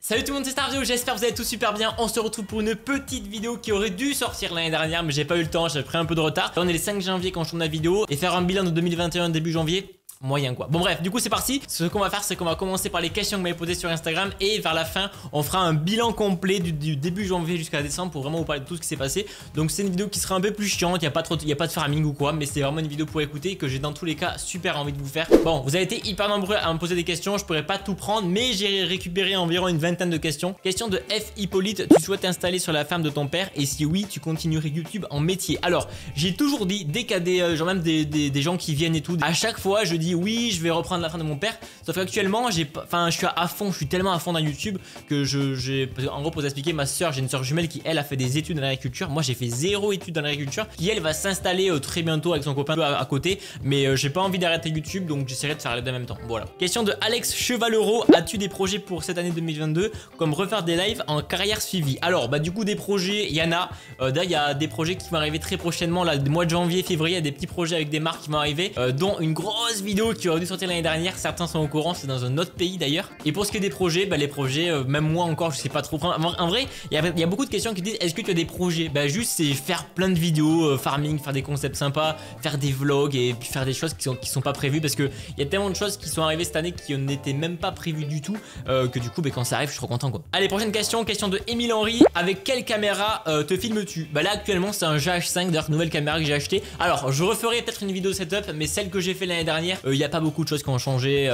Salut tout le monde, c'est Starvio, j'espère que vous allez tous super bien. On se retrouve pour une petite vidéo qui aurait dû sortir l'année dernière, mais j'ai pas eu le temps, j'ai pris un peu de retard. Là, on est le 5 janvier quand je tourne la vidéo, et faire un bilan de 2021 début janvier, moyen quoi. Bon bref, du coup c'est parti. Ce qu'on va faire, c'est qu'on va commencer par les questions que vous m'avez posées sur Instagram, et vers la fin on fera un bilan complet du début janvier jusqu'à décembre pour vraiment vous parler de tout ce qui s'est passé. Donc c'est une vidéo qui sera un peu plus chiante, il n'y a pas de farming ou quoi, mais c'est vraiment une vidéo pour écouter que j'ai dans tous les cas super envie de vous faire. Bon, vous avez été hyper nombreux à me poser des questions, je pourrais pas tout prendre, mais j'ai récupéré environ une vingtaine de questions. Question de F Hippolyte: tu souhaites t'installer sur la ferme de ton père, et si oui, tu continuerais YouTube en métier? Alors j'ai toujours dit, dès qu'il y a des genre même des gens qui viennent et tout, à chaque fois je dis oui, je vais reprendre la fin de mon père. Sauf qu'actuellement je suis à fond, je suis tellement à fond dans YouTube que en gros, pour vous expliquer, ma soeur, j'ai une soeur jumelle qui elle a fait des études dans l'agriculture. Moi j'ai fait 0 études dans l'agriculture, qui elle va s'installer très bientôt avec son copain à côté, mais j'ai pas envie d'arrêter YouTube, donc j'essaierai de faire les deux en même temps. Voilà. Question de Alex Chevalero: as-tu des projets pour cette année 2022 comme refaire des lives en carrière suivie? Alors bah du coup des projets, il y en a. Là il y a des projets qui vont arriver très prochainement, là, le mois de janvier, février, il y a des petits projets avec des marques qui vont arriver, dont une grosse vidéo qui aurait dû sortir l'année dernière. Certains sont au courant, c'est dans un autre pays d'ailleurs. Et pour ce qui est des projets, bah les projets, même moi encore je sais pas trop. En vrai il y a beaucoup de questions qui disent est-ce que tu as des projets? Bah juste c'est faire plein de vidéos, farming, faire des concepts sympas, faire des vlogs et puis faire des choses qui sont pas prévues, parce que il y a tellement de choses qui sont arrivées cette année qui n'étaient même pas prévues du tout, que du coup bah, quand ça arrive je suis trop content quoi. Allez, prochaine question de Émile Henry: avec quelle caméra te filmes-tu? Bah là actuellement c'est un GH5, d'ailleurs nouvelle caméra que j'ai acheté. Alors je referai peut-être une vidéo setup, mais celle que j'ai fait l'année dernière, il n'y a pas beaucoup de choses qui ont changé,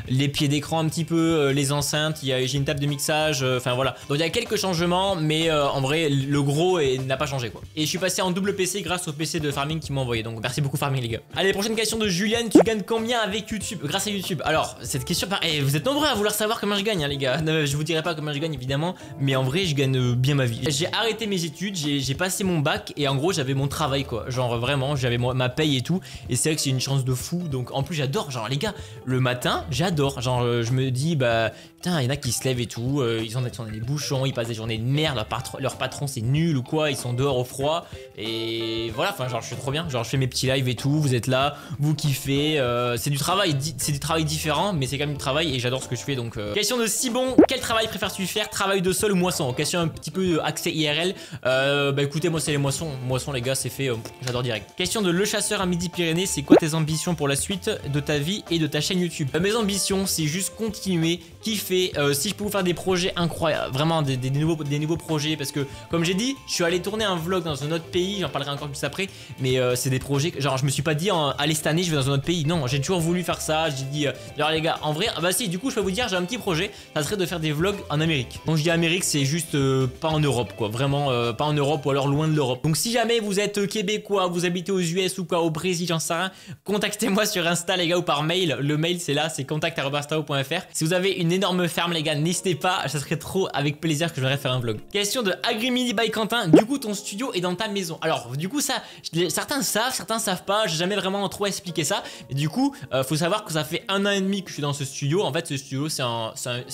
les pieds d'écran un petit peu, les enceintes, j'ai une table de mixage, enfin voilà. Donc il y a quelques changements, mais en vrai le gros n'a pas changé quoi. Et je suis passé en double PC grâce au PC de Farming qui m'a envoyé, donc merci beaucoup Farming les gars. Allez, prochaine question de Juliane: tu gagnes combien avec YouTube, grâce à YouTube? Alors cette question, vous êtes nombreux à vouloir savoir comment je gagne hein, les gars. Je vous dirai pas comment je gagne évidemment, mais en vrai je gagne bien ma vie. J'ai arrêté mes études, j'ai passé mon bac, et en gros j'avais mon travail quoi, genre vraiment j'avais ma paye et tout, et c'est vrai que c'est une chance de fou. Donc en plus j'adore, genre les gars, le matin j'adore, genre je me dis bah putain, il y en a qui se lèvent et tout, ils sont dans des bouchons, ils passent des journées de merde, leur patron c'est nul ou quoi, ils sont dehors au froid, et voilà, enfin genre je suis trop bien, genre je fais mes petits lives et tout, vous êtes là, vous kiffez, c'est du travail différent, mais c'est quand même du travail et j'adore ce que je fais. Donc question de Sibon: quel travail préfères-tu faire, travail de sol ou moisson? Question un petit peu accès IRL, bah écoutez, moi c'est les moissons les gars, c'est fait, j'adore direct. Question de Le Chasseur à Midi-Pyrénées: c'est quoi tes ambitions pour la suite de ta vie et de ta chaîne YouTube? Mes ambitions c'est juste continuer, kiffer, si je peux vous faire des projets incroyables, vraiment des nouveaux projets, parce que comme j'ai dit, je suis allé tourner un vlog dans un autre pays, j'en parlerai encore plus après, mais c'est des projets que, genre je me suis pas dit allez cette année je vais dans un autre pays, non, j'ai toujours voulu faire ça. J'ai dit genre les gars, en vrai, bah si, du coup je peux vous dire, j'ai un petit projet, ça serait de faire des vlogs en Amérique. Donc je dis Amérique, c'est juste pas en Europe quoi, vraiment pas en Europe, ou alors loin de l'Europe. Donc si jamais vous êtes québécois, vous habitez aux US ou quoi, au Brésil, j'en sais rien, contactez-moi sur Insta les gars, ou par mail. Le mail c'est là, c'est contact@starvio.fr. Si vous avez une énorme ferme les gars, n'hésitez pas, ça serait trop avec plaisir que je viendrai faire un vlog. Question de Agrimini by Quentin: du coup ton studio est dans ta maison? Alors du coup ça, certains savent pas, j'ai jamais vraiment trop expliqué ça, mais du coup faut savoir que ça fait 1 an et demi que je suis dans ce studio. En fait ce studio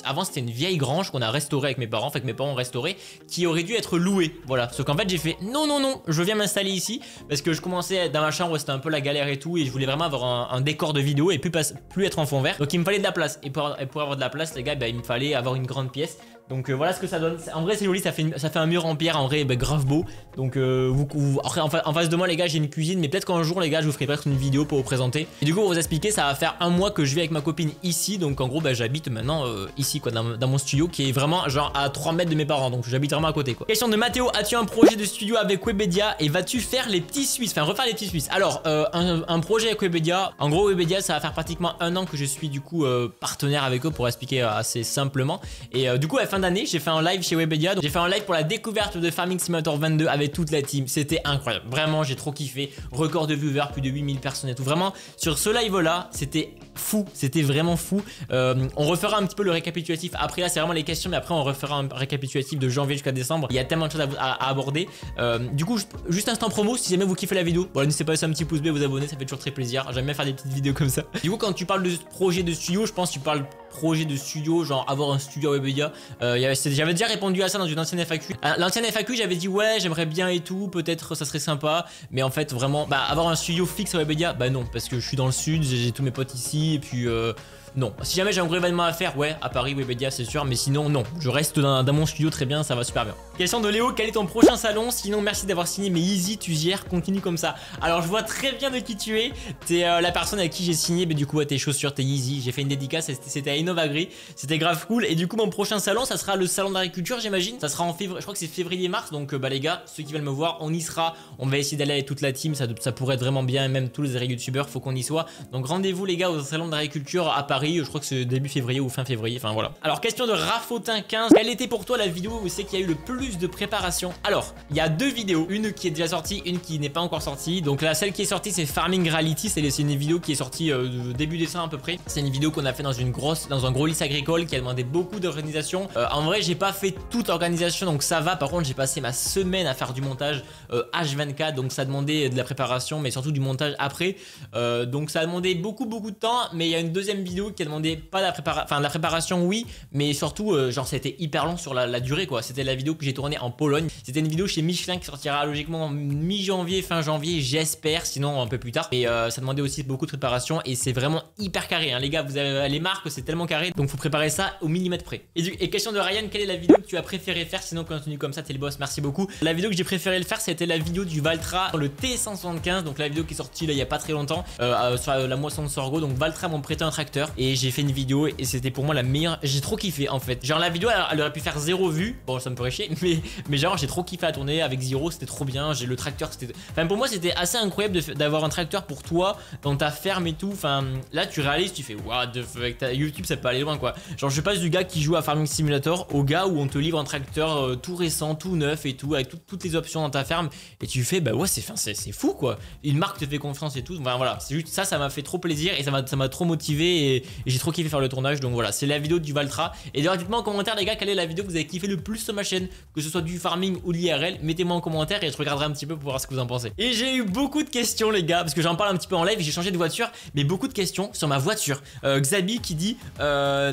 avant c'était une vieille grange qu'on a restaurée avec mes parents, fait que mes parents ont restauré, qui aurait dû être louée, voilà. Sauf qu'en fait j'ai fait non, je viens m'installer ici, parce que je commençais dans ma chambre, c'était un peu la galère et tout, et je voulais vraiment avoir un décor de vidéo et plus être en fond vert, donc il me fallait de la place, et pour avoir de la place les gars, bah, il me fallait avoir une grande pièce. Donc voilà ce que ça donne. En vrai c'est joli, ça fait un mur en pierre, en vrai bah, grave beau. Donc après en face de moi les gars j'ai une cuisine, mais peut-être qu'un jour les gars je vous ferai peut-être une vidéo pour vous présenter. Et du coup pour vous expliquer, ça va faire 1 mois que je vis avec ma copine ici. Donc en gros bah, j'habite maintenant ici quoi, dans mon studio qui est vraiment genre à 3 mètres de mes parents. Donc j'habite vraiment à côté quoi. Question de Mathéo: as-tu un projet de studio avec Webedia et vas-tu faire les petits Suisses, enfin refaire les petits Suisses? Alors un projet avec Webedia, en gros Webedia ça va faire pratiquement 1 an que je suis du coup partenaire avec eux, pour expliquer assez simplement. Et du coup à la fin d'année j'ai fait un live chez Webedia, donc j'ai fait un live pour la découverte de Farming Simulator 22 avec toute la team, c'était incroyable, vraiment j'ai trop kiffé, record de viewers, plus de 8000 personnes et tout, vraiment sur ce live là c'était fou, c'était vraiment fou. On refera un petit peu le récapitulatif après, là c'est vraiment les questions, mais après on refera un récapitulatif de janvier jusqu'à décembre, il y a tellement de choses à aborder. Du coup juste instant promo, si jamais vous kiffez la vidéo, bon, n'hésitez pas à laisser un petit pouce bleu, vous abonner, ça fait toujours très plaisir, j'aime bien faire des petites vidéos comme ça. Du coup quand tu parles de projet de studio, je pense que tu parles projet de studio, genre avoir un studio à Webedia. J'avais déjà répondu à ça dans une ancienne FAQ. L'ancienne FAQ, j'avais dit ouais, j'aimerais bien et tout, peut-être ça serait sympa, mais en fait vraiment, bah avoir un studio fixe à Webedia, bah non, parce que je suis dans le sud, j'ai tous mes potes ici, et puis non. Si jamais j'ai un gros événement à faire, ouais, à Paris, Webedia, c'est sûr, mais sinon, non. Je reste dans mon studio très bien, ça va super bien. Question de Léo, quel est ton prochain salon? Sinon, merci d'avoir signé, mais easy, tu gères, continue comme ça. Alors, je vois très bien de qui tu es. T'es la personne avec qui j'ai signé, mais du coup, tes chaussures, t'es easy. J'ai fait une dédicace, c'était à Innovagri, c'était grave cool. Et du coup, mon prochain salon, ça sera le salon d'agriculture, j'imagine. Ça sera en février, je crois que c'est février-mars. Donc, bah, les gars, ceux qui veulent me voir, on y sera. On va essayer d'aller avec toute la team, ça pourrait être vraiment bien. Même tous les youtubeurs, faut qu'on y soit. Donc, rendez-vous, les gars, au salon d'agriculture à Paris. Je crois que c'est début février ou fin février. Enfin, voilà. Alors, question de Rafotin15. Quelle était pour toi la vidéo où c'est qu'il y a eu le plus de préparation? Alors, il y a deux vidéos. Une qui est déjà sortie, une qui n'est pas encore sortie. Donc, là, celle qui est sortie, c'est Farming Reality. C'est une vidéo qui est sortie début décembre à peu près. C'est une vidéo qu'on a fait dans un gros lycée agricole qui a demandé beaucoup d'organisation. En vrai, j'ai pas fait toute l'organisation, donc ça va. Par contre, j'ai passé ma semaine à faire du montage H24, donc ça demandait de la préparation, mais surtout du montage après. Donc ça a demandé beaucoup de temps. Mais il y a une deuxième vidéo qui a demandé pas de la préparation, oui, mais surtout, genre, c'était hyper long sur la durée, quoi. C'était la vidéo que j'ai tournée en Pologne. C'était une vidéo chez Michelin qui sortira logiquement mi-janvier, fin janvier, j'espère, sinon un peu plus tard. Et ça demandait aussi beaucoup de préparation et c'est vraiment hyper carré, hein, les gars. Vous avez les marques, c'est tellement carré, donc faut préparer ça au millimètre près. Et question de Ryan, quelle est la vidéo que tu as préféré faire? Sinon, continue comme ça, t'es le boss, merci beaucoup. La vidéo que j'ai préféré le faire, c'était la vidéo du Valtra, le T175, donc la vidéo qui est sortie là il y a pas très longtemps, sur la moisson de sorgho. Donc Valtra m'ont prêté un tracteur et j'ai fait une vidéo et c'était pour moi la meilleure. J'ai trop kiffé en fait. Genre la vidéo, elle aurait pu faire 0 vues, bon ça me ferait chier, mais genre j'ai trop kiffé à tourner avec Zero, c'était trop bien. J'ai le tracteur, c'était, enfin pour moi c'était assez incroyable d'avoir un tracteur pour toi dans ta ferme et tout. Enfin là tu réalises, tu fais what the fuck, YouTube ça peut aller loin quoi. Genre je passe du gars qui joue à Farming Simulator au gars où on te livre un tracteur tout récent, tout neuf et tout, avec toutes les options dans ta ferme et tu fais bah ouais c'est fou quoi. Une marque te fait confiance et tout. Enfin voilà, c'est juste ça m'a fait trop plaisir et ça m'a trop motivé et j'ai trop kiffé faire le tournage. Donc voilà, c'est la vidéo du Valtra. Et d'ailleurs dites-moi en commentaire les gars, quelle est la vidéo que vous avez kiffé le plus sur ma chaîne, que ce soit du farming ou de l'IRL. Mettez-moi en commentaire et je regarderai un petit peu pour voir ce que vous en pensez. Et j'ai eu beaucoup de questions les gars, parce que j'en parle un petit peu en live, j'ai changé de voiture, mais beaucoup de questions sur ma voiture. Xabi qui dit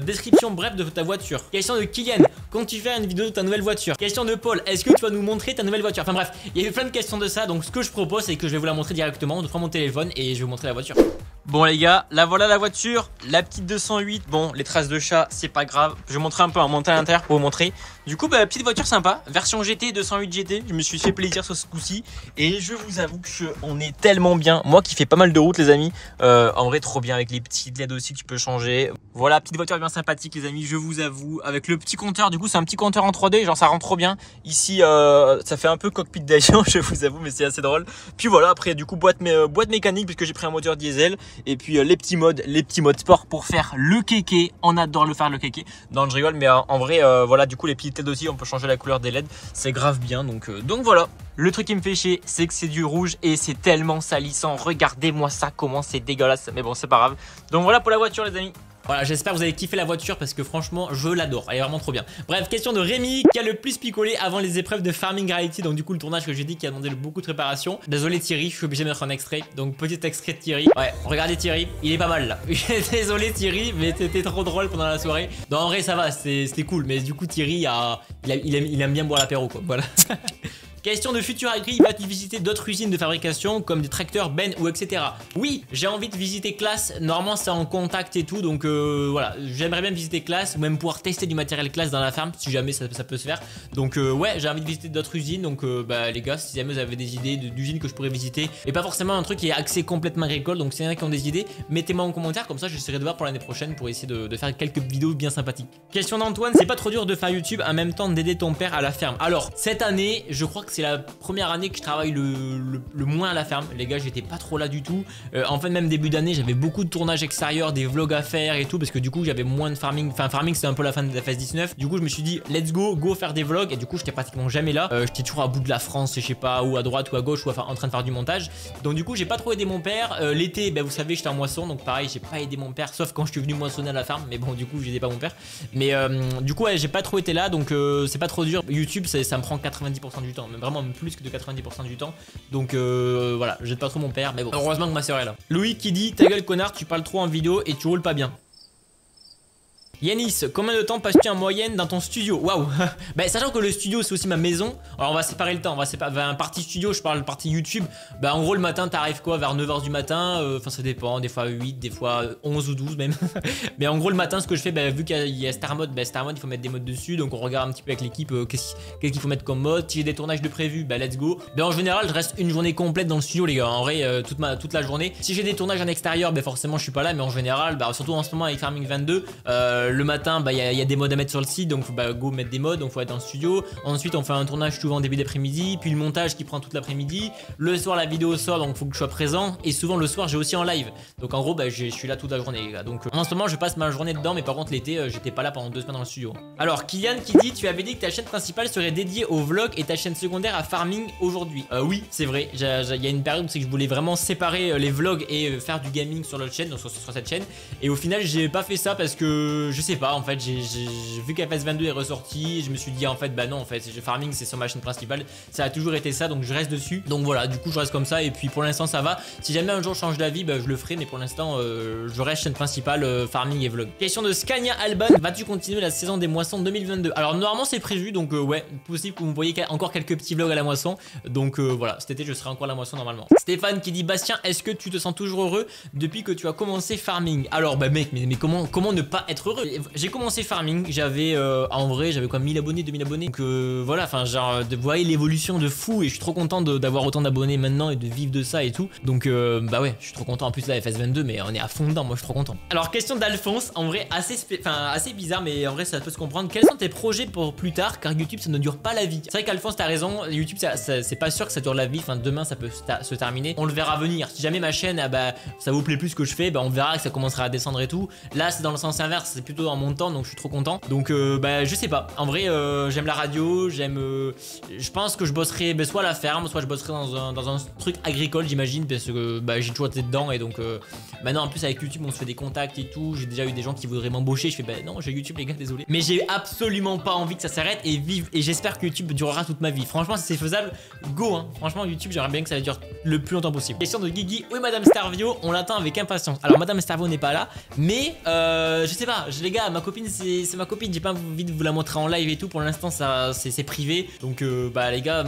description bref de ta voiture. Question de Kylian, quand tu fais une vidéo de ta nouvelle voiture? Question de Paul, est-ce que tu vas nous montrer ta nouvelle voiture? Enfin bref, il y avait plein de questions de ça, donc ce que je propose c'est que je vais vous la montrer directement. On prend mon téléphone et je vais vous montrer la voiture. Bon les gars, là voilà la voiture, la petite 208. Bon, les traces de chat, c'est pas grave. Je vais montrer un peu en montant à l'intérieur pour vous montrer. Du coup, bah, petite voiture sympa, version GT, 208 GT. Je me suis fait plaisir sur ce coup-ci. Et je vous avoue qu'on est tellement bien. Moi qui fais pas mal de route les amis, en vrai trop bien avec les petites LED aussi que tu peux changer. Voilà, petite voiture bien sympathique les amis, je vous avoue. Avec le petit compteur, du coup c'est un petit compteur en 3D, genre ça rend trop bien. Ici, ça fait un peu cockpit d'avion, je vous avoue, mais c'est assez drôle. Puis voilà, après du coup boîte mécanique puisque j'ai pris un moteur diesel. Et puis les petits modes sport pour faire le kéké. On adore le faire le kéké. Non je rigole, mais en vrai voilà, du coup les petites LED aussi, on peut changer la couleur des LED, c'est grave bien. Donc voilà. Le truc qui me fait chier, c'est que c'est du rouge et c'est tellement salissant. Regardez-moi ça, comment c'est dégueulasse. Mais bon, c'est pas grave. Donc voilà pour la voiture les amis. Voilà, j'espère que vous avez kiffé la voiture parce que franchement je l'adore, elle est vraiment trop bien. Bref, question de Rémi, qui a le plus picolé avant les épreuves de Farming Reality. Donc du coup le tournage que j'ai dit qui a demandé beaucoup de préparation. Désolé Thierry, je suis obligé de mettre un extrait. Donc petit extrait de Thierry. Ouais, regardez Thierry, il est pas mal là. Désolé Thierry, mais c'était trop drôle pendant la soirée. Non en vrai ça va, c'était cool. Mais du coup Thierry il aime bien boire l'apéro quoi, voilà. Question de futur agri, vas-tu visiter d'autres usines de fabrication comme des tracteurs, Ben ou etc. Oui, j'ai envie de visiter Classe, normalement c'est en contact et tout, donc voilà, j'aimerais bien visiter Classe ou même pouvoir tester du matériel Classe dans la ferme si jamais ça peut se faire. Donc ouais, j'ai envie de visiter d'autres usines, donc bah les gars, si jamais vous avez des idées d'usines que je pourrais visiter, et pas forcément un truc qui est axé complètement agricole, donc s'il y en a qui ont des idées, mettez-moi en commentaire, comme ça j'essaierai de voir pour l'année prochaine pour essayer de faire quelques vidéos bien sympathiques. Question d'Antoine, c'est pas trop dur de faire YouTube en même temps d'aider ton père à la ferme? Alors, cette année, je crois que c'est la première année que je travaille le moins à la ferme. Les gars, j'étais pas trop là du tout. En fait, même début d'année, j'avais beaucoup de tournages extérieurs, des vlogs à faire et tout, parce que du coup, j'avais moins de farming. Enfin, farming, c'était un peu la fin de la phase 19. Du coup, je me suis dit, let's go faire des vlogs. Et du coup, j'étais pratiquement jamais là. J'étais toujours à bout de la France, je sais pas, ou à droite ou à gauche, ou en train de faire du montage. Donc, du coup, j'ai pas trop aidé mon père. L'été, ben, vous savez, j'étais en moisson, donc pareil, j'ai pas aidé mon père, sauf quand je suis venu moissonner à la ferme. Mais bon, du coup, j'aidais pas mon père. Mais du coup, ouais, j'ai pas trop été là, donc c'est pas trop dur. YouTube, ça me prend 90% du temps, mais vraiment plus que de 90% du temps. Donc voilà, j'aide pas trop mon père, mais bon, heureusement que ma soeur est là. Louis qui dit, ta gueule connard, tu parles trop en vidéo et tu roules pas bien. Yanis, combien de temps passes-tu en moyenne dans ton studio? Waouh. Bah, sachant que le studio c'est aussi ma maison, alors on va séparer le temps, on va séparer un partie studio, je parle partie YouTube. Bah en gros le matin t'arrives quoi vers 9 h du matin, enfin ça dépend, des fois 8, des fois 11 ou 12 même. Mais en gros le matin ce que je fais, bah, vu qu'il y a Star Mode, bah, Star Mode il faut mettre des modes dessus, donc on regarde un petit peu avec l'équipe qu'est-ce qu'il faut mettre comme mode. Si j'ai des tournages de prévu, bah let's go. Mais en général je reste une journée complète dans le studio les gars, en vrai toute la journée. Si j'ai des tournages en extérieur, bah forcément je suis pas là, mais en général, bah, surtout en ce moment avec Farming 22, le matin bah, y a des modes à mettre sur le site, donc faut bah, go mettre des modes, donc faut être dans le studio. Ensuite on fait un tournage souvent en début d'après-midi, puis le montage qui prend toute l'après-midi. Le soir la vidéo sort, donc faut que je sois présent, et souvent le soir j'ai aussi en live. Donc en gros bah, je suis là toute la journée les gars. Donc en ce moment je passe ma journée dedans, mais par contre l'été j'étais pas là pendant 2 semaines dans le studio. Alors Kylian qui dit, tu avais dit que ta chaîne principale serait dédiée au vlog et ta chaîne secondaire à farming aujourd'hui. Oui c'est vrai, il y a une période où c'est que je voulais vraiment séparer les vlogs et faire du gaming sur l'autre chaîne, donc sur cette chaîne. Et au final j'ai pas fait ça parce que je sais pas, en fait j'ai vu qu'FS22 est ressorti, je me suis dit en fait bah non, en fait farming c'est sur ma chaîne principale, ça a toujours été ça, donc je reste dessus. Donc voilà, du coup je reste comme ça, et puis pour l'instant ça va. Si jamais un jour je change d'avis, bah, je le ferai, mais pour l'instant je reste chaîne principale farming et vlog. Question de Scania Alban, vas-tu continuer la saison des moissons 2022? Alors normalement c'est prévu, donc ouais, possible que vous voyez encore quelques petits vlogs à la moisson. Donc voilà, cet été je serai encore à la moisson normalement. Stéphane qui dit, Bastien, est-ce que tu te sens toujours heureux depuis que tu as commencé farming? Alors bah mec, mais comment ne pas être heureux? J'ai commencé farming, j'avais en vrai j'avais quoi, 1000 abonnés, 2000 abonnés. Donc voilà, enfin genre vous voyez l'évolution de fou, et je suis trop content d'avoir autant d'abonnés maintenant et de vivre de ça et tout. Donc bah ouais, je suis trop content. En plus là FS22, mais on est à fond dedans, moi je suis trop content. Alors question d'Alphonse, en vrai assez bizarre, mais en vrai ça peut se comprendre. Quels sont tes projets pour plus tard, car YouTube ça ne dure pas la vie? C'est vrai qu'Alphonse t'as raison, YouTube c'est pas sûr que ça dure la vie, enfin demain ça peut se terminer, on le verra venir. Si jamais ma chaîne bah, ça vous plaît plus ce que je fais, bah on verra que ça commencera à descendre et tout. Là c'est dans le sens inverse, c'est plutôt en montant, donc je suis trop content. Donc bah je sais pas, en vrai j'aime la radio, je pense que je bosserai bah, soit à la ferme, soit je bosserai dans un truc agricole j'imagine, parce que bah, j'ai toujours été dedans, et donc maintenant en plus avec YouTube on se fait des contacts et tout. J'ai déjà eu des gens qui voudraient m'embaucher, je fais bah non j'ai YouTube les gars, désolé. Mais j'ai absolument pas envie que ça s'arrête, et j'espère que YouTube durera toute ma vie. Franchement si c'est faisable, go hein. Franchement YouTube j'aimerais bien que ça dure le plus longtemps possible. Question de Guigui, oui Madame Starvio, on l'attend avec impatience. Alors Madame Starvio n'est pas là, mais je sais pas, les gars, ma copine c'est ma copine, j'ai pas envie de vous la montrer en live et tout, pour l'instant ça c'est privé. Donc bah les gars,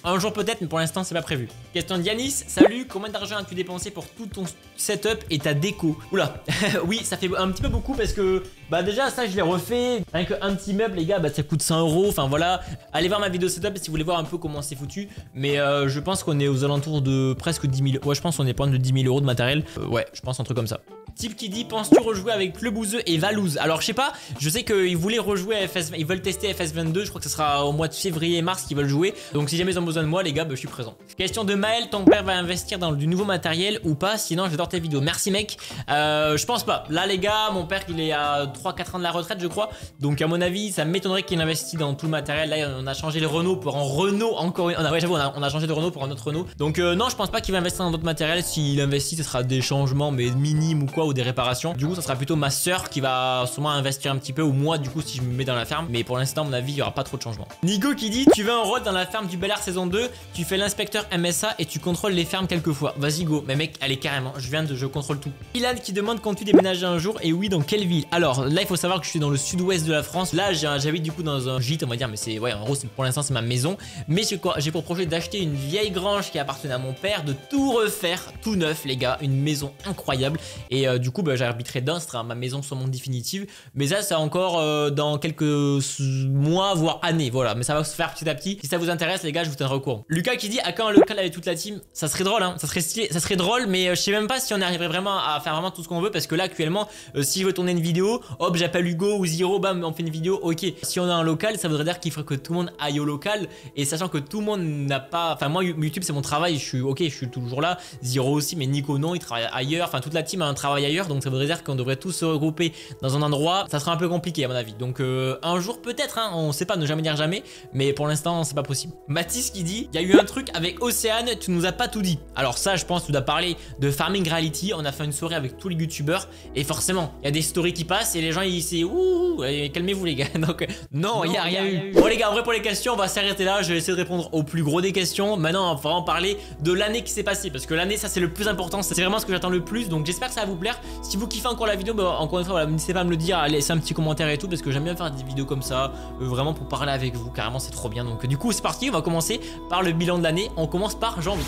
un jour peut-être, mais pour l'instant c'est pas prévu. Question de Yanis, salut, combien d'argent as-tu dépensé pour tout ton setup et ta déco? Oula, oui ça fait un petit peu beaucoup, parce que bah déjà ça je l'ai refait, avec un petit meuble les gars, bah ça coûte 100 €, enfin voilà. Allez voir ma vidéo setup si vous voulez voir un peu comment c'est foutu, mais je pense qu'on est aux alentours de presque 10 000, ouais je pense qu'on est proche de 10 000 € de matériel, ouais je pense un truc comme ça. Type qui dit, penses-tu rejouer avec Le Bouzeux et Valouz? Alors je sais pas, je sais qu'ils voulaient rejouer à FS, ils veulent tester FS22, je crois que ce sera au mois de février et mars qu'ils veulent jouer. Donc si jamais ils ont besoin de moi les gars, bah, je suis présent. Question de Maël, ton père va investir dans du nouveau matériel ou pas? Sinon j'adore tes vidéos. Merci mec. Je pense pas. Là les gars, mon père il est à 3-4 ans de la retraite je crois. Donc à mon avis ça m'étonnerait qu'il investisse dans tout le matériel. Là on a changé le Renault pour un Renault encore une... Ouais, j'avoue on a changé de Renault pour un autre Renault. Donc non je pense pas qu'il va investir dans d'autres matériels. S'il investit ce sera des changements mais minimes ou quoi, ou des réparations. Du coup ça sera plutôt ma soeur qui va sûrement investir un petit peu, ou moi du coup si je me mets dans la ferme. Mais pour l'instant à mon avis il y aura pas trop de changements. Nico qui dit, tu veux un rôle dans la ferme du Bel Air saison 2, tu fais l'inspecteur MSA et tu contrôles les fermes quelquefois. Vas-y go. Mais mec allez carrément, je contrôle tout. Ilan qui demande, comptes-tu déménager un jour, et oui dans quelle ville? Alors là il faut savoir que je suis dans le sud-ouest de la France. Là j'habite du coup dans un gîte on va dire, mais c'est ouais en gros pour l'instant c'est ma maison. Mais j'ai pour projet d'acheter une vieille grange qui appartenait à mon père, de tout refaire tout neuf les gars, une maison incroyable. Et du coup bah, j'habiterai dedans, ce sera ma maison sur mon définitive. Mais ça c'est encore dans quelques mois voire années, voilà. Mais ça va se faire petit à petit. Si ça vous intéresse les gars, je vous tiendrai au courant. Lucas qui dit, à quand un local avec toute la team? Ça serait drôle hein, ça serait stylé, ça serait drôle, mais je sais même pas si on arriverait vraiment à faire vraiment tout ce qu'on veut, parce que là actuellement si je veux tourner une vidéo, hop j'appelle Hugo ou Ziro, bam on fait une vidéo, ok. Si on a un local ça voudrait dire qu'il faudrait que tout le monde aille au local, et sachant que tout le monde n'a pas, enfin moi YouTube c'est mon travail, je suis toujours là, Ziro aussi, mais Nico non, il travaille ailleurs, enfin toute la team a un travail ailleurs, donc ça voudrait dire qu'on devrait tous se regrouper dans un endroit, ça sera un peu compliqué à mon avis. Donc un jour peut-être hein, on sait pas, ne jamais dire jamais, mais pour l'instant c'est pas possible. Mathis qui dit, il y a eu un truc avec Océane, tu nous as pas tout dit. Alors ça je pense que tu dois parler de Farming Reality, on a fait une soirée avec tous les youtubeurs, et forcément il y a des stories qui passent, et les gens ils c'est ouh, calmez-vous les gars. Donc non, il y a rien eu. Bon les gars, en vrai pour les questions, on va s'arrêter là. Je vais essayer de répondre au plus gros des questions. Maintenant, on va vraiment parler de l'année qui s'est passée parce que l'année, ça c'est le plus important. C'est vraiment ce que j'attends le plus. Donc j'espère que ça va vous plaire. Si vous kiffez encore la vidéo, bah, encore une fois, voilà, n'hésitez pas à me le dire, à laisser un petit commentaire et tout parce que j'aime bien faire des vidéos comme ça, vraiment pour parler avec vous. Carrément, c'est trop bien. Donc du coup, c'est parti. On va commencer par le bilan de l'année. On commence par janvier.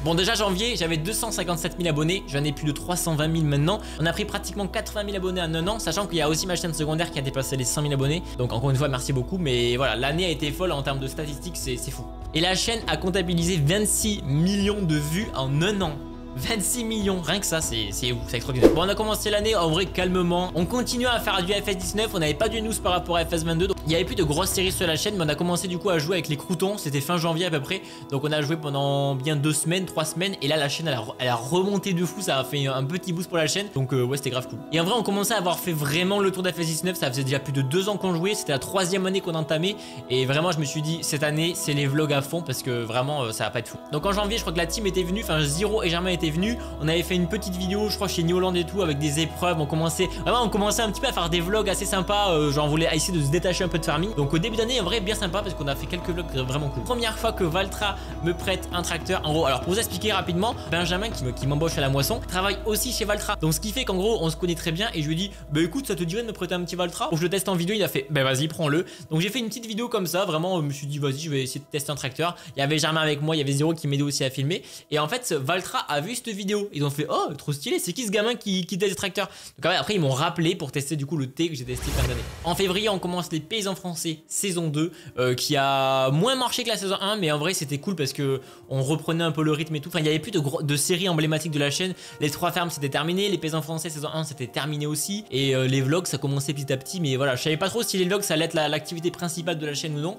Bon déjà janvier j'avais 257 000 abonnés, j'en ai plus de 320 000 maintenant. On a pris pratiquement 80 000 abonnés en un an, sachant qu'il y a aussi ma chaîne secondaire qui a dépassé les 100 000 abonnés. Donc encore une fois merci beaucoup, mais voilà, l'année a été folle en termes de statistiques, c'est fou. Et la chaîne a comptabilisé 26 millions de vues en un an. 26 millions, rien que ça, c'est ouf, c'est extraordinaire. Bon, on a commencé l'année en vrai calmement. On continue à faire du FS19, on n'avait pas de news par rapport à FS22. Donc il n'y avait plus de grosses séries sur la chaîne, mais on a commencé du coup à jouer avec les croutons. C'était fin janvier à peu près. Donc on a joué pendant bien 2 semaines, 3 semaines. Et là, la chaîne elle a remonté de fou. Ça a fait un petit boost pour la chaîne. Donc ouais, c'était grave cool. Et en vrai, on commençait à avoir fait vraiment le tour d'FS19. Ça faisait déjà plus de 2 ans qu'on jouait. C'était la 3e année qu'on entamait. Et vraiment, je me suis dit, cette année, c'est les vlogs à fond parce que vraiment, ça va pas être fou. Donc en janvier, je crois que la team était venue. Enfin, Zero et Germain étaient venus. On avait fait une petite vidéo je crois chez New Holland et tout avec des épreuves. On commençait un petit peu à faire des vlogs assez sympas, genre on voulait essayer de se détacher un peu de farming. Donc au début d'année en vrai bien sympa parce qu'on a fait quelques vlogs vraiment cool. Première fois que Valtra me prête un tracteur. En gros, alors pour vous expliquer rapidement, Benjamin qui m'embauche à la moisson travaille aussi chez Valtra. Donc ce qui fait qu'en gros on se connaît très bien et je lui dis bah écoute, ça te dirait de me prêter un petit Valtra pour que je le teste en vidéo. Il a fait bah vas-y prends-le. Donc j'ai fait une petite vidéo comme ça, vraiment je me suis dit vas-y je vais essayer de tester un tracteur. Il y avait Germain avec moi, il y avait Zero qui m'aidait aussi à filmer. Et en fait Valtra a vu cette vidéo. Ils ont fait oh trop stylé, c'est qui ce gamin qui teste des tracteurs. Donc après ils m'ont rappelé pour tester du coup le T que j'ai testé fin d'année. En février on commence les paysans français saison 2 qui a moins marché que la saison 1, mais en vrai c'était cool parce que on reprenait un peu le rythme et tout. Enfin il y avait plus de séries emblématiques de la chaîne. Les 3 fermes c'était terminé, les paysans français saison 1 c'était terminé aussi, et les vlogs ça commençait petit à petit, mais voilà je savais pas trop si les vlogs ça allait être l'activité principale de la chaîne ou non,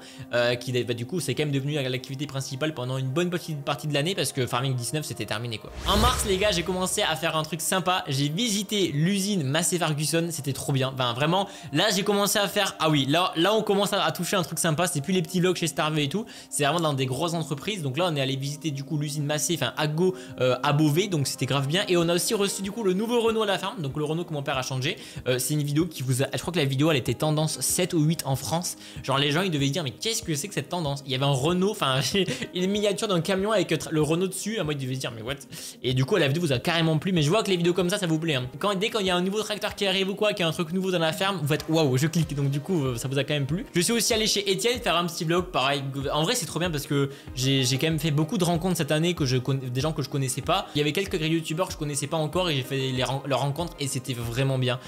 du coup c'est quand même devenu l'activité principale pendant une bonne petite partie de l'année parce que Farming 19 c'était terminé quoi. En mars les gars j'ai commencé à faire un truc sympa, j'ai visité l'usine Massey Ferguson, c'était trop bien. Ben vraiment là j'ai commencé à faire, ah oui là on commence à toucher un truc sympa, c'est plus les petits vlogs chez Starvé et tout, c'est vraiment dans des grosses entreprises. Donc là on est allé visiter du coup l'usine Massey, enfin Aggo à Beauvais, donc c'était grave bien. Et on a aussi reçu du coup le nouveau Renault à la ferme, donc le Renault que mon père a changé. C'est une vidéo qui vous a, je crois que la vidéo elle était tendance 7 ou 8 en France, genre les gens ils devaient dire mais qu'est-ce que c'est que cette tendance. Il y avait un Renault, enfin une miniature d'un camion avec le Renault dessus, à moi ils devaient dire mais what. Et du coup la vidéo vous a carrément plu, mais je vois que les vidéos comme ça vous plaît hein. Dès qu'il y a un nouveau tracteur qui arrive ou quoi, qu'il y a un truc nouveau dans la ferme, vous faites waouh je clique, donc du coup ça vous a quand même plu. Je suis aussi allé chez Etienne faire un petit vlog pareil. En vrai c'est trop bien parce que j'ai quand même fait beaucoup de rencontres cette année, des gens que je connaissais pas. Il y avait quelques youtubeurs que je connaissais pas encore et j'ai fait leurs rencontres et c'était vraiment bien.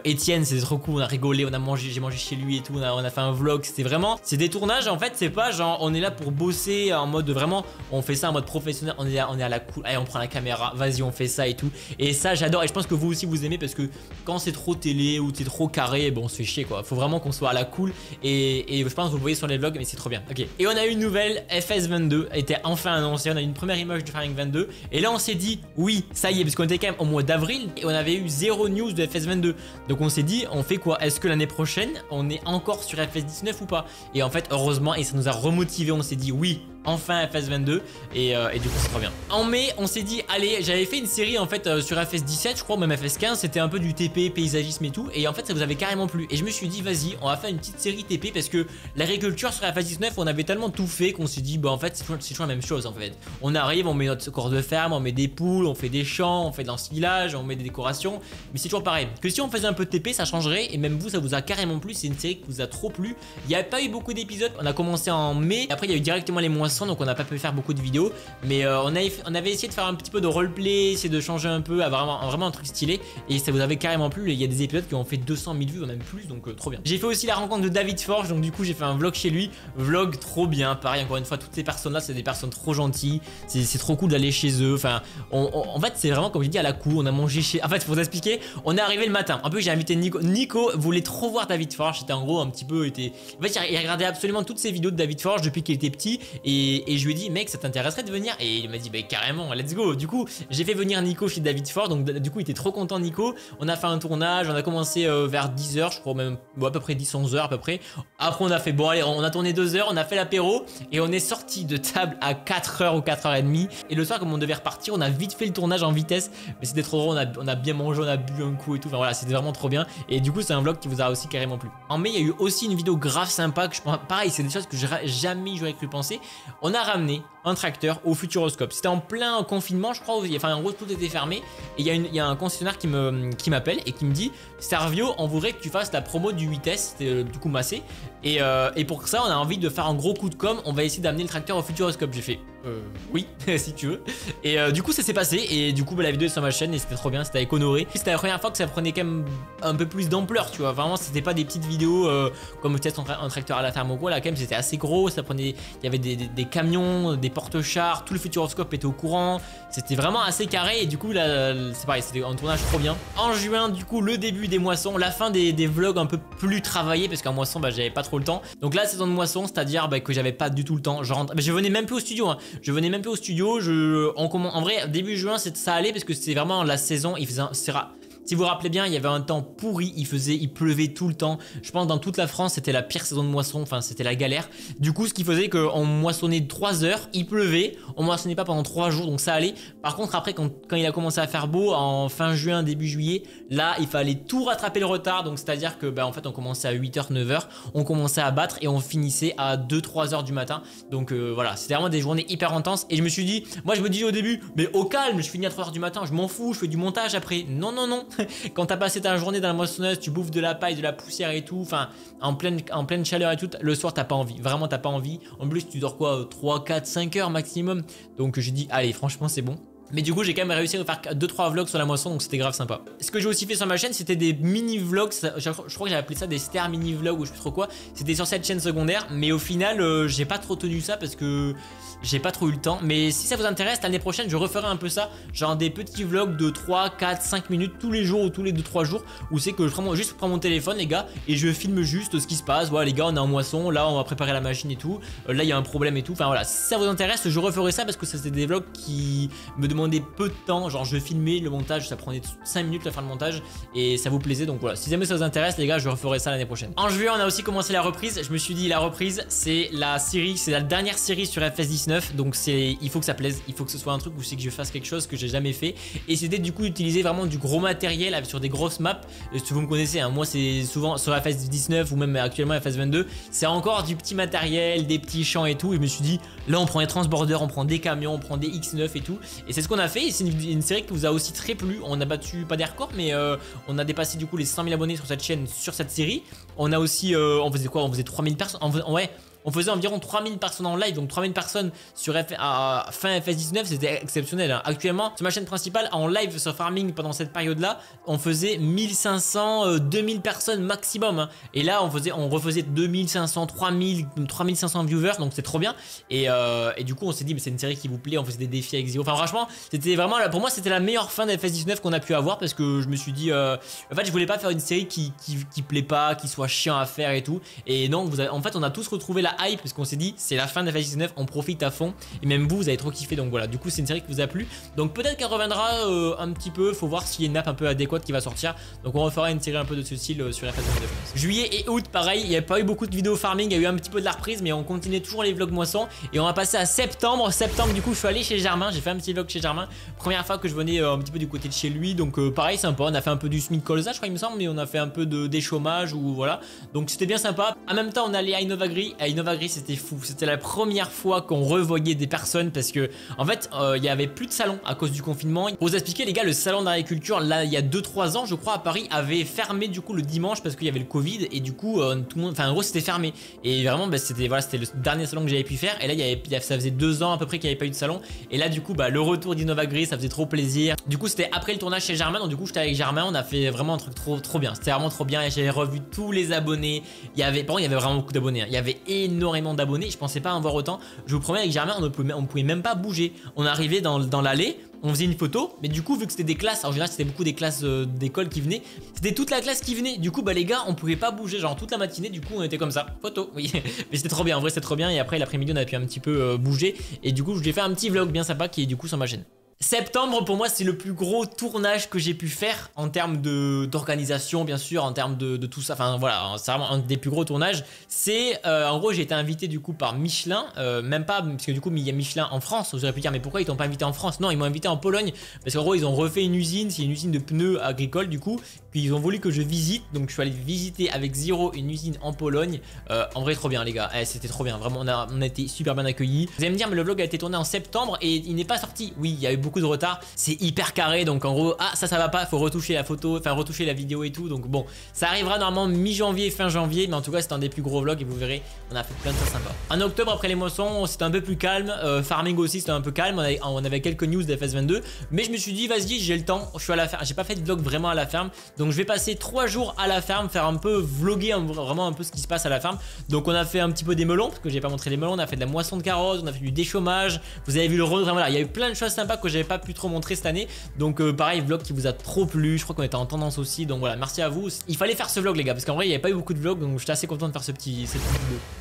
Etienne c'était trop cool, on a rigolé, on a mangé, j'ai mangé chez lui et tout, on a fait un vlog, c'était vraiment, c'est des tournages en fait, c'est pas genre on est là pour bosser en mode vraiment, on fait ça en mode professionnel, on est à la cool, allez on prend la caméra, vas-y on fait ça et tout. Et ça j'adore et je pense que vous aussi vous aimez parce que quand c'est trop télé ou c'est trop carré, bon on se fait chier quoi. Faut vraiment qu'on soit à la cool et je pense que vous le voyez sur les vlogs, mais c'est trop bien. Ok. Et on a eu une nouvelle, FS22 était enfin annoncé, on a eu une première image de Farming 22 et là on s'est dit oui ça y est, parce qu'on était quand même au mois d'avril et on avait eu 0 news de FS22. Donc on s'est dit on fait quoi, est-ce que l'année prochaine on est encore sur FS19 ou pas. Et en fait heureusement, et ça nous a remotivé, on s'est dit oui enfin FS22 et du coup c'est trop bien. En mai on s'est dit allez, j'avais fait une série en fait sur FS17 je crois, même FS15, c'était un peu du TP, paysagisme et tout, et en fait ça vous avait carrément plu et je me suis dit vas-y on va faire une petite série TP parce que l'agriculture sur FS19 on avait tellement tout fait qu'on s'est dit bah en fait c'est toujours la même chose en fait. On arrive, on met notre corps de ferme, on met des poules, on fait des champs, on fait de l'ensilage, on met des décorations, mais c'est toujours pareil. Que si on faisait un peu de TP ça changerait, et même vous ça vous a carrément plu, c'est une série qui vous a trop plu. Il n'y a pas eu beaucoup d'épisodes, on a commencé en mai, après il y a eu directement les moissons donc on n'a pas pu faire beaucoup de vidéos, mais on avait essayé de faire un petit peu de roleplay, essayer de changer un peu, avoir vraiment un truc stylé, et ça vous avait carrément plu. Il y a des épisodes qui ont fait 200 000 vues, même plus, donc trop bien. J'ai fait aussi la rencontre de David Forge, donc du coup j'ai fait un vlog chez lui, vlog trop bien, pareil encore une fois toutes ces personnes là c'est des personnes trop gentilles, c'est trop cool d'aller chez eux, enfin en fait c'est vraiment comme j'ai dit à la cour, on a mangé chez, en fait pour vous expliquer, on est arrivé le matin, en plus j'ai invité Nico voulait trop voir David Forge, c'était en gros un petit peu, en fait il regardait absolument toutes ces vidéos de David Forge depuis qu'il était petit, et et je lui ai dit mec ça t'intéresserait de venir, et il m'a dit bah carrément let's go. Du coup j'ai fait venir Nico chez David Ford, donc du coup il était trop content Nico. On a fait un tournage, on a commencé vers 10h je crois, même à peu près 10-11h à peu près. Après on a fait bon allez, on a tourné 2 heures, on a fait l'apéro et on est sorti de table à 4h ou 4h30, et le soir comme on devait repartir on a vite fait le tournage en vitesse, mais c'était trop drôle, on a bien mangé, on a bu un coup et tout, enfin voilà c'était vraiment trop bien, et du coup c'est un vlog qui vous a aussi carrément plu. En mai il y a eu aussi une vidéo grave sympa que je pense, pareil c'est des choses que jamais j'aurais cru penser. On a ramené un tracteur au Futuroscope, c'était en plein confinement je crois, enfin en gros tout était fermé, et il y a un concessionnaire qui m'appelle et qui me dit Servio on voudrait que tu fasses la promo du 8S, c'était du coup Massé, et pour ça on a envie de faire un gros coup de com', on va essayer d'amener le tracteur au Futuroscope. J'ai fait oui si tu veux, et du coup ça s'est passé, et du coup bah, la vidéo est sur ma chaîne et c'était trop bien, c'était avec Honoré. C'était la première fois que ça prenait quand même un peu plus d'ampleur, tu vois, vraiment c'était pas des petites vidéos comme peut-être un tracteur à la ferme ou quoi, là quand même c'était assez gros, ça prenait, il y avait des camions, des porte-chars, tout le Futuroscope était au courant, c'était vraiment assez carré, et du coup là c'est pareil, c'était un tournage trop bien. En juin du coup le début des moissons, la fin des vlogs un peu plus travaillés, parce qu'en moisson bah j'avais pas trop le temps, donc là saison de moisson, c'est à dire bah, que j'avais pas du tout le temps, je venais même plus au studio hein. Je venais même plus au studio, en vrai début juin ça allait parce que c'était vraiment la saison, il faisait si vous vous rappelez bien, il y avait un temps pourri, il pleuvait tout le temps. Je pense dans toute la France, c'était la pire saison de moisson, enfin c'était la galère. Du coup, ce qui faisait qu'on moissonnait 3 heures, il pleuvait, on moissonnait pas pendant 3 jours, donc ça allait. Par contre, après, quand il a commencé à faire beau, en fin juin, début juillet, là, il fallait tout rattraper le retard. Donc c'est-à-dire que, bah, en fait, on commençait à 8h, 9h, on commençait à battre et on finissait à 2-3 heures du matin. Donc voilà, c'était vraiment des journées hyper intenses. Et je me suis dit, moi je me disais au début, mais au calme, je finis à 3h du matin, je m'en fous, je fais du montage après. Non, non, non. Quand t'as passé ta journée dans la moissonneuse, tu bouffes de la paille, de la poussière et tout, enfin en pleine chaleur et tout, le soir t'as pas envie, vraiment t'as pas envie. En plus tu dors quoi, 3, 4, 5 heures maximum. Donc j'ai dit allez franchement c'est bon. Mais du coup j'ai quand même réussi à faire 2-3 vlogs sur la moisson, donc c'était grave sympa. Ce que j'ai aussi fait sur ma chaîne, c'était des mini vlogs, je crois que j'avais appelé ça des stars mini vlogs ou je sais plus trop quoi. C'était sur cette chaîne secondaire, mais au final j'ai pas trop tenu ça parce que j'ai pas trop eu le temps. Mais si ça vous intéresse, l'année prochaine je referai un peu ça, genre des petits vlogs de 3, 4, 5 minutes tous les jours ou tous les 2-3 jours, où c'est que je prends juste mon téléphone les gars et je filme juste ce qui se passe. Voilà les gars, on est en moisson, là on va préparer la machine et tout, là il y a un problème et tout, enfin voilà, si ça vous intéresse je referai ça parce que ça c'est des vlogs qui me demandait peu de temps, genre je filmais le montage, ça prenait 5 minutes à faire le montage et ça vous plaisait, donc voilà, si jamais ça vous intéresse les gars, je referai ça l'année prochaine. En juillet on a aussi commencé la reprise, je me suis dit la reprise c'est la série, c'est la dernière série sur FS19, donc il faut que ça plaise, il faut que ce soit un truc où c'est que je fasse quelque chose que j'ai jamais fait, et c'était du coup utiliser vraiment du gros matériel sur des grosses maps. Si vous me connaissez hein, moi c'est souvent sur FS19 ou même actuellement FS22, c'est encore du petit matériel, des petits champs et tout, et je me suis dit là on prend des transborders, on prend des camions, on prend des X9 et tout, et c'est ce qu'on a fait. C'est une série qui vous a aussi très plu. On a battu pas des records, mais on a dépassé du coup les 100 000 abonnés sur cette chaîne, sur cette série. On a aussi, on faisait quoi? On faisait 3000 personnes. Ouais, on faisait environ 3000 personnes en live, donc 3000 personnes sur fin FS19, c'était exceptionnel hein. Actuellement, sur ma chaîne principale, en live sur Farming pendant cette période-là, on faisait 1500, 2000 personnes maximum hein. Et là, on refaisait 2500, 3000, 3500 viewers, donc c'est trop bien. Et du coup, on s'est dit, mais c'est une série qui vous plaît, on faisait des défis avec Zero. Enfin, franchement, c'était vraiment, pour moi, c'était la meilleure fin de FS19 qu'on a pu avoir, parce que je me suis dit, en fait, je voulais pas faire une série qui plaît pas, qui soit chiant à faire et tout. Et non, en fait, on a tous retrouvé la hype parce qu'on s'est dit c'est la fin de FS19, on profite à fond, et même vous avez trop kiffé, donc voilà, du coup c'est une série qui vous a plu, donc peut-être qu'elle reviendra un petit peu, faut voir s'il y a une map un peu adéquate qui va sortir, donc on refera une série un peu de ce style sur FS19. Juillet et août pareil, il n'y a pas eu beaucoup de vidéos farming, il y a eu un petit peu de la reprise, mais on continuait toujours les vlogs moissons, et on va passer à septembre. Du coup je suis allé chez Germain, j'ai fait un petit vlog chez Germain, première fois que je venais un petit peu du côté de chez lui, donc pareil sympa, on a fait un peu du SMIC colza je crois il me semble, mais on a fait un peu des chômages ou voilà, donc c'était bien sympa. En même temps on allait à Innovagri, c'était fou, c'était la première fois qu'on revoyait des personnes, parce que en fait il y avait plus de salon à cause du confinement. Pour vous expliquer les gars, le salon d'agriculture là il y a 2-3 ans je crois à Paris avait fermé du coup le dimanche parce qu'il y avait le Covid, et du coup tout le monde, enfin en gros c'était fermé, et vraiment bah, c'était voilà, c'était le dernier salon que j'avais pu faire, et là ça faisait 2 ans à peu près qu'il n'y avait pas eu de salon, et là du coup bah le retour d'Innovagri ça faisait trop plaisir. Du coup c'était après le tournage chez Germain, donc du coup j'étais avec Germain, on a fait vraiment un truc trop bien, c'était vraiment trop bien, et j'avais revu tous les abonnés, par contre il y avait vraiment beaucoup d'abonnés hein. Il y avait énormément d'abonnés. Je pensais pas en voir autant. Je vous promets, avec Germain, on pouvait même pas bouger. On arrivait dans l'allée, on faisait une photo, mais du coup, vu que c'était des classes, en général, c'était beaucoup des classes d'école qui venaient, c'était toute la classe qui venait. Du coup, bah les gars, on pouvait pas bouger, genre toute la matinée. Du coup, on était comme ça, photo, oui. Mais c'était trop bien, en vrai, c'était trop bien. Et après, l'après-midi, on a pu un petit peu bouger. Et du coup, je lui ai fait un petit vlog bien sympa qui est du coup sur ma chaîne. Septembre pour moi c'est le plus gros tournage que j'ai pu faire en termes d'organisation bien sûr, en termes de tout ça, enfin voilà, c'est vraiment un des plus gros tournages. C'est en gros j'ai été invité du coup par Michelin, même pas parce que du coup il y a Michelin en France, vous auriez pu dire mais pourquoi ils t'ont pas invité en France? Non, ils m'ont invité en Pologne parce qu'en gros ils ont refait une usine, c'est une usine de pneus agricoles du coup, puis ils ont voulu que je visite, donc je suis allé visiter avec Zero une usine en Pologne. En vrai trop bien les gars, c'était trop bien, vraiment on a été super bien accueillis. Vous allez me dire mais le vlog a été tourné en septembre et il n'est pas sorti. Oui, il y a eu beaucoup de retard, c'est hyper carré, donc en gros ça va pas, faut retoucher la photo, enfin retoucher la vidéo et tout, donc bon ça arrivera normalement mi-janvier, fin janvier, mais en tout cas c'est un des plus gros vlogs et vous verrez on a fait plein de choses sympas. En octobre après les moissons c'était un peu plus calme, farming aussi c'était un peu calme, on avait quelques news d'FS22, mais je me suis dit vas-y j'ai le temps, je suis à la ferme, j'ai pas fait de vlog vraiment à la ferme, donc je vais passer 3 jours à la ferme, faire un peu vlogger vraiment un peu ce qui se passe à la ferme. Donc on a fait un petit peu des melons, parce que j'ai pas montré les melons, on a fait de la moisson de carottes, on a fait du déchômage, vous avez vu le enfin, voilà, il y a eu plein de choses sympas que j'avais pas pu trop montrer cette année, donc pareil vlog qui vous a trop plu, je crois qu'on était en tendance aussi, donc voilà merci à vous, il fallait faire ce vlog les gars, parce qu'en vrai il n'y avait pas eu beaucoup de vlogs, donc j'étais assez content de faire cette petite vidéo.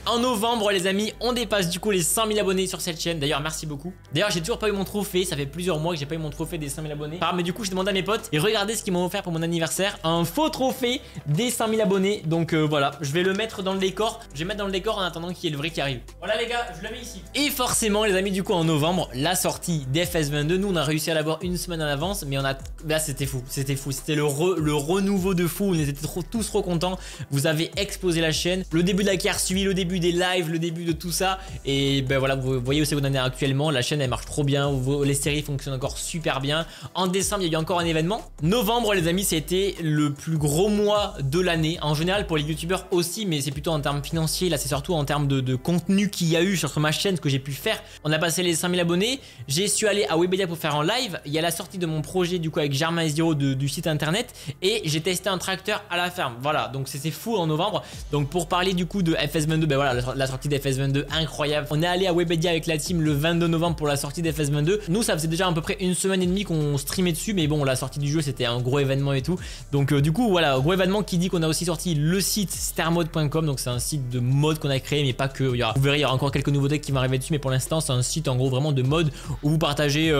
En novembre les amis, on dépasse du coup les 100 000 abonnés sur cette chaîne, d'ailleurs merci beaucoup. D'ailleurs j'ai toujours pas eu mon trophée, ça fait plusieurs mois que j'ai pas eu mon trophée des 100 000 abonnés, mais du coup j'ai demandé à mes potes, et regardez ce qu'ils m'ont offert pour mon anniversaire, un faux trophée des 100 000 abonnés, donc voilà, je vais le mettre dans le décor, je vais mettre dans le décor en attendant qu'il y ait le vrai qui arrive. Voilà les gars, je le mets ici. Et forcément les amis du coup en novembre, la sortie d'FS22, nous on a réussi à l'avoir une semaine en avance, mais on a, là c'était fou, c'était le renouveau de fou, on était tous trop contents, vous avez explosé la chaîne, le début de la guerre suivi, le début des lives, le début de tout ça, et ben voilà, vous voyez où c'est qu'on en est actuellement, la chaîne elle marche trop bien, les séries fonctionnent encore super bien. En décembre il y a eu encore un événement, novembre les amis c'était le plus gros mois de l'année, en général pour les youtubeurs aussi, mais c'est plutôt en termes financiers, là c'est surtout en termes de contenu qu'il y a eu sur ma chaîne, ce que j'ai pu faire. On a passé les 5000 abonnés, j'ai su aller à Webedia pour faire un live, il y a la sortie de mon projet du coup avec Germain et Zero du site internet, et j'ai testé un tracteur à la ferme, voilà, donc c'était fou en novembre. Donc pour parler du coup de FS22, ben voilà la sortie d'FS22 incroyable, on est allé à Webedia avec la team le 22 novembre pour la sortie d'FS22, nous ça faisait déjà à peu près une semaine et demie qu'on streamait dessus, mais bon la sortie du jeu c'était un gros événement et tout, donc du coup voilà, gros événement qui dit qu'on a aussi sorti le site starmode.com, donc c'est un site de mode qu'on a créé, mais pas que, vous verrez il y aura encore quelques nouveautés qui vont arriver dessus, mais pour l'instant c'est un site en gros vraiment de mode où vous partagez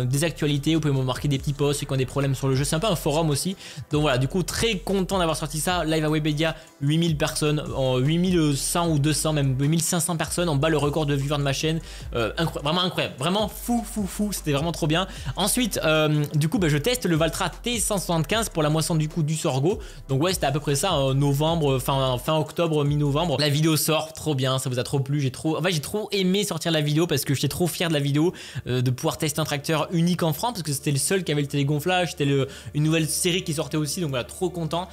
des actualités, vous pouvez me marquer des petits posts, ceux qui ont des problèmes sur le jeu, c'est un peu un forum aussi, donc voilà, du coup très content d'avoir sorti ça, live à Webedia, 8000 personnes, 8100 ou 200 même 8500 personnes, on bat le record de viewers de ma chaîne, vraiment incroyable, vraiment fou, c'était vraiment trop bien. Ensuite du coup je teste le Valtra T175 pour la moisson du coup du sorgho, donc ouais c'était à peu près ça, novembre, fin octobre, mi-novembre, la vidéo sort, trop bien, ça vous a trop plu, j'ai trop aimé sortir la vidéo parce que j'étais trop fier de la vidéo, de pouvoir tester un tracteur unique en France parce que c'était le seul qui avait le télégonflage, c'était une nouvelle série qui sortait aussi, donc voilà trop content,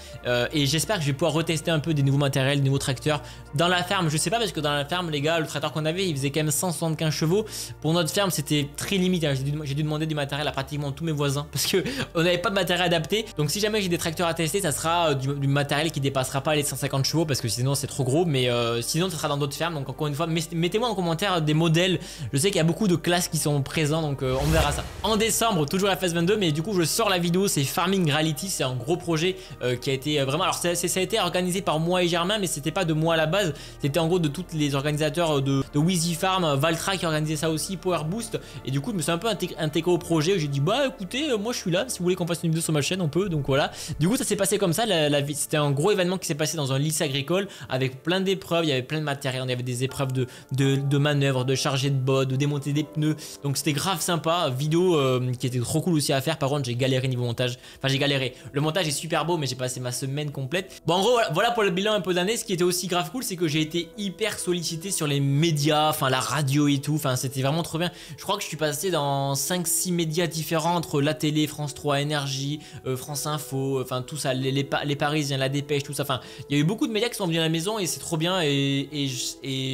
et j'espère que je vais pouvoir retester un peu des nouveaux matériels, des nouveaux tracteurs dans la ferme, je sais pas parce que dans la ferme les gars le tracteur qu'on avait il faisait quand même 175 chevaux, pour notre ferme c'était très limite, hein. J'ai dû demander du matériel à pratiquement tous mes voisins parce que on n'avait pas de matériel adapté, donc si jamais j'ai des tracteurs à tester ça sera du matériel qui dépassera pas les 150 chevaux parce que sinon c'est trop gros, mais sinon ça sera dans d'autres fermes, donc encore une fois mettez-moi en commentaire des modèles, je sais qu'il y a beaucoup de classes qui sont présents, donc on verra ça. En décembre toujours FS22, mais du coup je sors la vidéo, c'est Farming Reality, c'est un gros projet qui a été vraiment, alors ça a été organisé par moi et Germain, mais c'était pas de moi à la base, c'était en gros de tous les organisateurs de Wheezy Farm, Valtra qui organisait ça aussi, Power Boost, et du coup je me suis un peu intégré au projet où j'ai dit bah écoutez moi je suis là, si vous voulez qu'on fasse une vidéo sur ma chaîne on peut, donc voilà, du coup ça s'est passé comme ça, c'était un gros événement qui s'est passé dans un lycée agricole avec plein d'épreuves, il y avait plein de matériel, on avait des épreuves de manœuvres, de charger de bots, de démonter des pneus, donc c'était grave sympa, vidéo qui était trop cool aussi à faire, par contre j'ai galéré niveau montage, enfin j'ai galéré, le montage est super beau mais j'ai passé ma semaine complète. Bon en gros voilà pour le bilan un peu d'année, ce qui était aussi grave cool c'est que j'ai été hyper sollicité sur les médias, enfin la radio et tout, enfin c'était vraiment trop bien, je crois que je suis passé dans 5-6 médias différents entre la télé, France 3, Énergie, France Info, enfin tout ça, les Parisiens, la Dépêche, tout ça, enfin il y a eu beaucoup de médias qui sont venus à la maison et c'est trop bien, et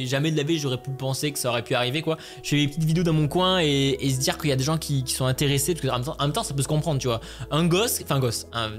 jamais de la vie j'aurais pu penser que ça aurait pu arrier quoi. Je fais des petites vidéos dans mon coin et se dire qu'il y a des gens qui sont intéressés, parce que en même temps ça peut se comprendre, tu vois. Un gosse,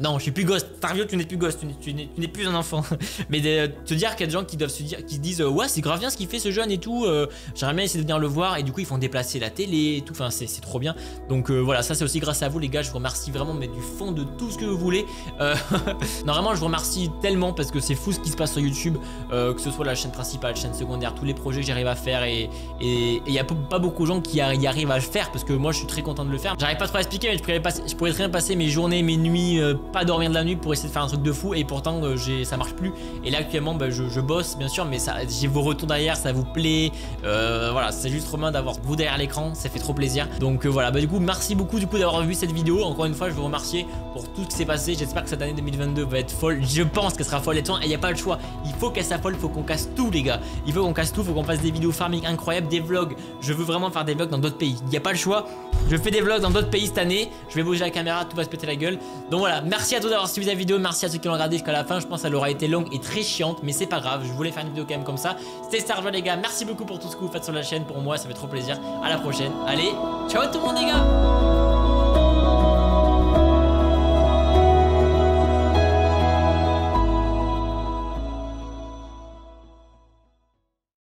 non je suis plus gosse, Starvio tu n'es plus gosse, tu n'es plus un enfant. Mais te dire qu'il y a des gens qui doivent se dire, qui se disent ouais c'est grave bien ce qu'il fait ce jeune et tout, j'aimerais bien essayer de venir le voir, et du coup ils font déplacer la télé et tout, enfin c'est trop bien. Donc voilà, ça c'est aussi grâce à vous les gars, je vous remercie vraiment mais du fond de tout ce que vous voulez. Non vraiment je vous remercie tellement parce que c'est fou ce qui se passe sur YouTube, que ce soit la chaîne principale, chaîne secondaire, tous les projets que j'arrive à faire, et il y a pas beaucoup de gens qui y arrivent à le faire, parce que moi je suis très content de le faire. J'arrive pas trop à expliquer, mais je pourrais très bien passer mes journées, mes nuits, pas dormir de la nuit pour essayer de faire un truc de fou, et pourtant ça marche plus. Et là actuellement bah, je bosse bien sûr, mais j'ai vos retours derrière, ça vous plaît, voilà, c'est juste trop bien d'avoir vous derrière l'écran, ça fait trop plaisir. Donc voilà, bah du coup merci beaucoup d'avoir vu cette vidéo. Encore une fois je veux vous remercier pour tout ce qui s'est passé. J'espère que cette année 2022 va être folle, je pense qu'elle sera folle, et il n'y a pas le choix, il faut qu'elle soit folle, il faut qu'on casse tout les gars, il faut qu'on casse tout, il faut qu'on fasse des vidéos farming incroyables, des vlogs. Je veux vraiment faire des vlogs dans d'autres pays, il n'y a pas le choix, je fais des vlogs dans d'autres pays cette année, je vais bouger la caméra, tout va se péter la gueule. Donc voilà, merci à tous d'avoir suivi la vidéo, merci à ceux qui l'ont regardé jusqu'à la fin. Je pense qu'elle aura été longue et très chiante, mais c'est pas grave, je voulais faire une vidéo quand même comme ça. C'était Starvio les gars, merci beaucoup pour tout ce que vous faites sur la chaîne, pour moi ça fait trop plaisir. À la prochaine, allez, ciao tout le monde les gars.